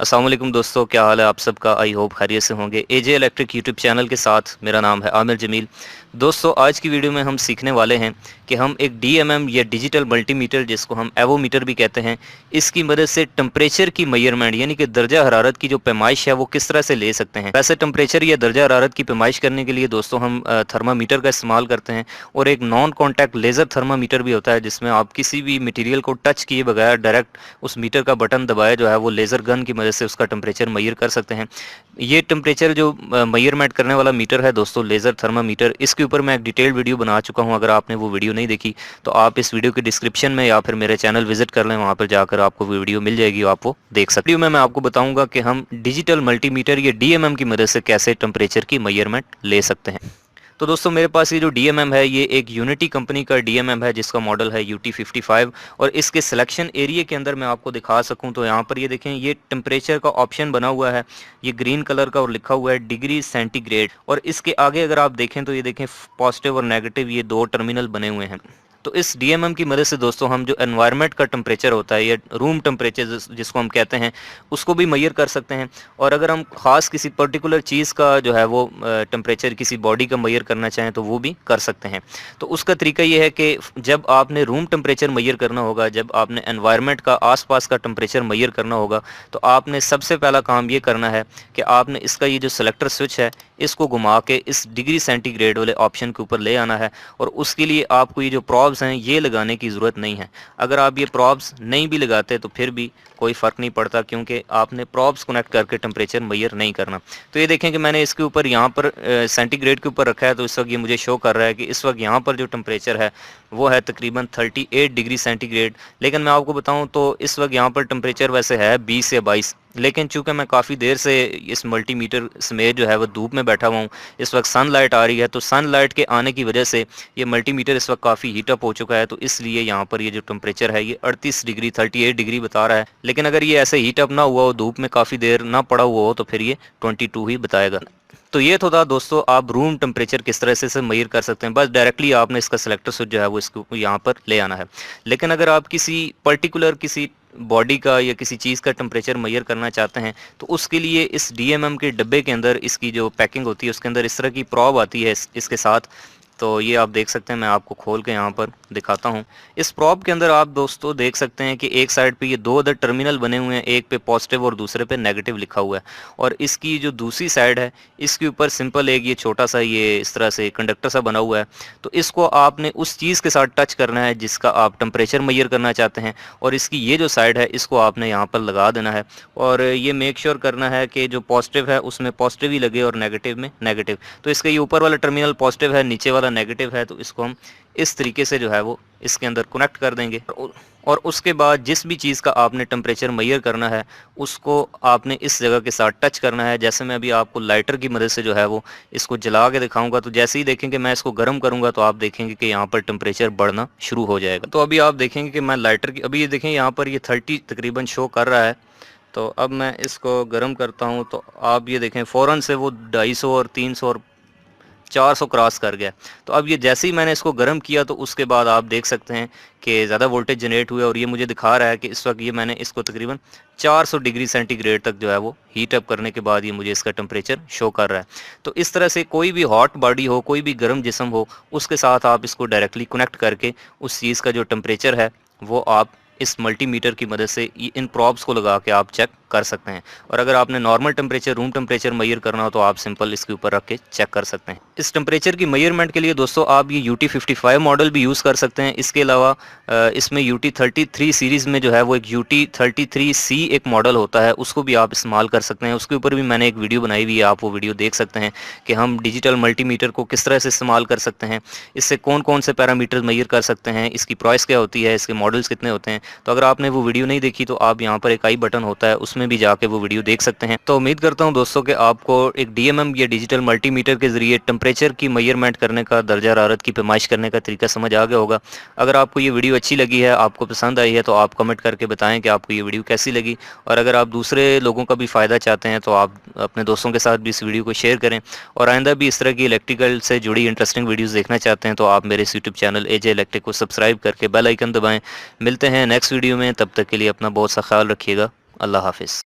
अस्सलाम वालेकुम दोस्तों, क्या हाल है आप सबका। आई होप खैरियत से होंगे। एजे इलेक्ट्रिक यूट्यूब चैनल के साथ मेरा नाम है आमिर जमील। दोस्तों, आज की वीडियो में हम सीखने वाले हैं कि हम एक डीएमएम या डिजिटल मल्टीमीटर, जिसको हम एवोमीटर भी कहते हैं, इसकी मदद से टेम्परेचर की मेजरमेंट यानी कि दर्जा हरारत की जो पैमाइश है वो किस तरह से ले सकते हैं। वैसे टेम्परेचर या दर्जा हरारत की पैमाइश करने के लिए दोस्तों हम थर्मामीटर का इस्तेमाल करते हैं, और एक नॉन कॉन्टैक्ट लेज़र थर्मामीटर भी होता है जिसमें आप किसी भी मटीरियल को टच किए बगैर डायरेक्ट उस मीटर का बटन दबाए जो है वो लेज़र गन की मदद से उसका टेम्परेचर मेजर कर सकते हैं। ये टेम्परेचर जो मेजरमेंट करने वाला मीटर है दोस्तों, लेज़र थर्मामीटर, इसके ऊपर मैं एक डिटेल्ड वीडियो बना चुका हूं। अगर आपने वो वीडियो नहीं देखी तो आप इस वीडियो के डिस्क्रिप्शन में या फिर मेरे चैनल विजिट कर लें, वहां पर जाकर आपको वो वीडियो मिल जाएगी, आप वो देख सकते हो। मैं आपको बताऊंगा कि हम डिजिटल मल्टीमीटर या डीएमएम की मदद से कैसे टेम्परेचर की मेजरमेंट ले सकते हैं। तो दोस्तों, मेरे पास ये जो डीएमएम है ये एक यूनिटी कंपनी का डीएमएम है जिसका मॉडल है UT55, और इसके सिलेक्शन एरिया के अंदर मैं आपको दिखा सकूं तो यहाँ पर ये देखें, ये टेम्परेचर का ऑप्शन बना हुआ है, ये ग्रीन कलर का, और लिखा हुआ है डिग्री सेंटीग्रेड। और इसके आगे अगर आप देखें तो ये देखें पॉजिटिव और नेगेटिव, ये दो टर्मिनल बने हुए हैं। तो इस डीएमएम की मदद से दोस्तों हम जो एनवायरनमेंट का टेम्परेचर होता है या रूम टेम्परेचर जिसको हम कहते हैं, उसको भी मेजर कर सकते हैं। और अगर हम ख़ास किसी पर्टिकुलर चीज़ का जो है वो टेम्परेचर किसी बॉडी का मेजर करना चाहें तो वो भी कर सकते हैं। तो उसका तरीका ये है कि जब आपने रूम टेम्परेचर मेजर करना होगा, जब आपने एनवायरनमेंट का आसपास का टेम्परेचर मेजर करना होगा, तो आपने सबसे पहला काम ये करना है कि आपने इसका ये जो सेलेक्टर स्विच है इसको घुमा के इस डिग्री सेंटीग्रेड वाले ऑप्शन के ऊपर ले आना है। और उसके लिए आपको ये जो प्रॉब्स हैं ये लगाने की ज़रूरत नहीं है। अगर आप ये प्रॉब्स नहीं भी लगाते तो फिर भी कोई फ़र्क नहीं पड़ता, क्योंकि आपने प्रॉब्स कनेक्ट करके टेम्परेचर मेजर नहीं करना। तो ये देखें कि मैंने इसके ऊपर यहाँ पर सेंटीग्रेड के ऊपर रखा है, तो इस वक्त ये मुझे शो कर रहा है कि इस वक्त यहाँ पर जो टेम्परेचर है वो है तकरीबन 38 डिग्री सेंटीग्रेड। लेकिन मैं आपको बताऊँ तो इस वक्त यहाँ पर टेम्परेचर वैसे है 20 या 22, लेकिन चूंकि मैं काफ़ी देर से इस मल्टीमीटर समेत जो है वो धूप में बैठा हुआ हूँ, इस वक्त सनलाइट आ रही है, तो सनलाइट के आने की वजह से ये मल्टीमीटर इस वक्त काफ़ी हीटअप हो चुका है। तो इसलिए यहाँ पर ये जो टेम्परेचर है ये 38 डिग्री 38 डिग्री बता रहा है। लेकिन अगर ये ऐसे हीटअप ना हुआ हो, धूप में काफ़ी देर ना पड़ा हुआ हो, तो फिर ये 22 ही बताएगा। तो ये तो था दोस्तों, आप रूम टेम्परेचर किस तरह से मेजर कर सकते हैं। बस डायरेक्टली आपने इसका सेलेक्टर स्विच जो है वो इसको यहाँ पर ले आना है। लेकिन अगर आप किसी पर्टिकुलर किसी बॉडी का या किसी चीज़ का टेम्परेचर मेजर करना चाहते हैं तो उसके लिए इस डीएमएम के डब्बे के अंदर इसकी जो पैकिंग होती है उसके अंदर इस तरह की प्रॉब आती है इसके साथ। तो ये आप देख सकते हैं, मैं आपको खोल के यहाँ पर दिखाता हूँ। इस प्रॉब के अंदर आप दोस्तों देख सकते हैं कि एक साइड पे ये दो अदर टर्मिनल बने हुए हैं, एक पे पॉजिटिव और दूसरे पे नेगेटिव लिखा हुआ है। और इसकी जो दूसरी साइड है इसके ऊपर सिंपल एक ये छोटा सा ये इस तरह से कंडक्टर सा बना हुआ है। तो इसको आपने उस चीज़ के साथ टच करना है जिसका आप टेम्परेचर मेजर करना चाहते हैं, और इसकी ये जो साइड है इसको आपने यहाँ पर लगा देना है। और ये मेक श्योर करना है कि जो पॉजिटिव है उसमें पॉजिटिव ही लगे और नेगेटिव में नेगेटिव। तो इसका ये ऊपर वाला टर्मिनल पॉजिटिव है, नीचे वाला नेगेटिव है, तो इसको हम इस तरीके से जो है वो इसके अंदर कनेक्ट कर देंगे। और उसके बाद जिस भी चीज़ का आपने टेम्परेचर मेजर करना है उसको आपने इस जगह के साथ टच करना है। जैसे मैं अभी आपको लाइटर की मदद से जो है वो इसको जला के दिखाऊंगा, तो जैसे ही देखेंगे मैं इसको गर्म करूंगा तो आप देखेंगे कि यहाँ पर टेम्परेचर बढ़ना शुरू हो जाएगा। तो अभी आप देखेंगे कि मैं लाइटर की, अभी ये देखें यहाँ पर ये 30 तकरीबन शो कर रहा है। तो अब मैं इसको गर्म करता हूँ तो आप ये देखें फ़ौरन से वो 250 और 300 और 400 क्रॉस कर गया। तो अब ये जैसे ही मैंने इसको गर्म किया तो उसके बाद आप देख सकते हैं कि ज़्यादा वोल्टेज जनरेट हुआ, और ये मुझे दिखा रहा है कि इस वक्त ये मैंने इसको तकरीबन 400 डिग्री सेंटीग्रेड तक जो है वो हीट अप करने के बाद ये मुझे इसका टेम्परेचर शो कर रहा है। तो इस तरह से कोई भी हॉट बॉडी हो, कोई भी गर्म जिस्म हो, उसके साथ आप इसको डायरेक्टली कनेक्ट करके उस चीज़ का जो टेम्परेचर है वो आप इस मल्टीमीटर की मदद से इन प्रॉब्स को लगा के आप चेक कर सकते हैं। और अगर आपने normal temperature room temperature measure करना हो तो आप सिंपल इसके ऊपर रख के चेक कर सकते हैं। इस टेम्परेचर की मेजरमेंट के लिए दोस्तों आप ये UT55 मॉडल भी यूज़ कर सकते हैं। इसके अलावा इसमें UT33 सीरीज़ में जो है वो एक UT33C एक मॉडल होता है, उसको भी आप इस्तेमाल कर सकते हैं। उसके ऊपर भी मैंने एक वीडियो बनाई हुई है, आप वो वीडियो देख सकते हैं कि हम डिजिटल मल्टीमीटर को किस तरह से इस्तेमाल कर सकते हैं, इससे कौन कौन से पैरामीटर मेजर कर सकते हैं, इसकी प्राइस क्या होती है, इसके मॉडल्स कितने होते हैं। तो अगर आपने वो वीडियो नहीं देखी तो आप यहाँ पर एक आई बटन होता है उसमें भी जाके वो वीडियो देख सकते हैं। तो उम्मीद करता हूँ दोस्तों कि आपको एक डीएमएम या डिजिटल मल्टीमीटर के जरिए टेम्परेचर की मेजरमेंट करने का, दर्जा हरारत की पैमाइश करने का तरीका समझ आ गया होगा। अगर आपको ये वीडियो अच्छी लगी है, आपको पसंद आई है, तो आप कमेंट करके बताएं कि आपको ये वीडियो कैसी लगी। और अगर आप दूसरे लोगों का भी फ़ायदा चाहते हैं तो आप अपने दोस्तों के साथ भी इस वीडियो को शेयर करें। और आइंदा भी इस तरह की इलेक्ट्रिकल से जुड़ी इंटरेस्टिंग वीडियोज़ देखना चाहते हैं तो आप मेरे इस यूट्यूब चैनल एजे इलेक्ट्रिक को सब्सक्राइब करके बेल आइकन दबाएँ। मिलते हैं नेक्स्ट वीडियो में, तब तक के लिए अपना बहुत सा ख्याल रखिएगा। अल्लाह हाफिज़।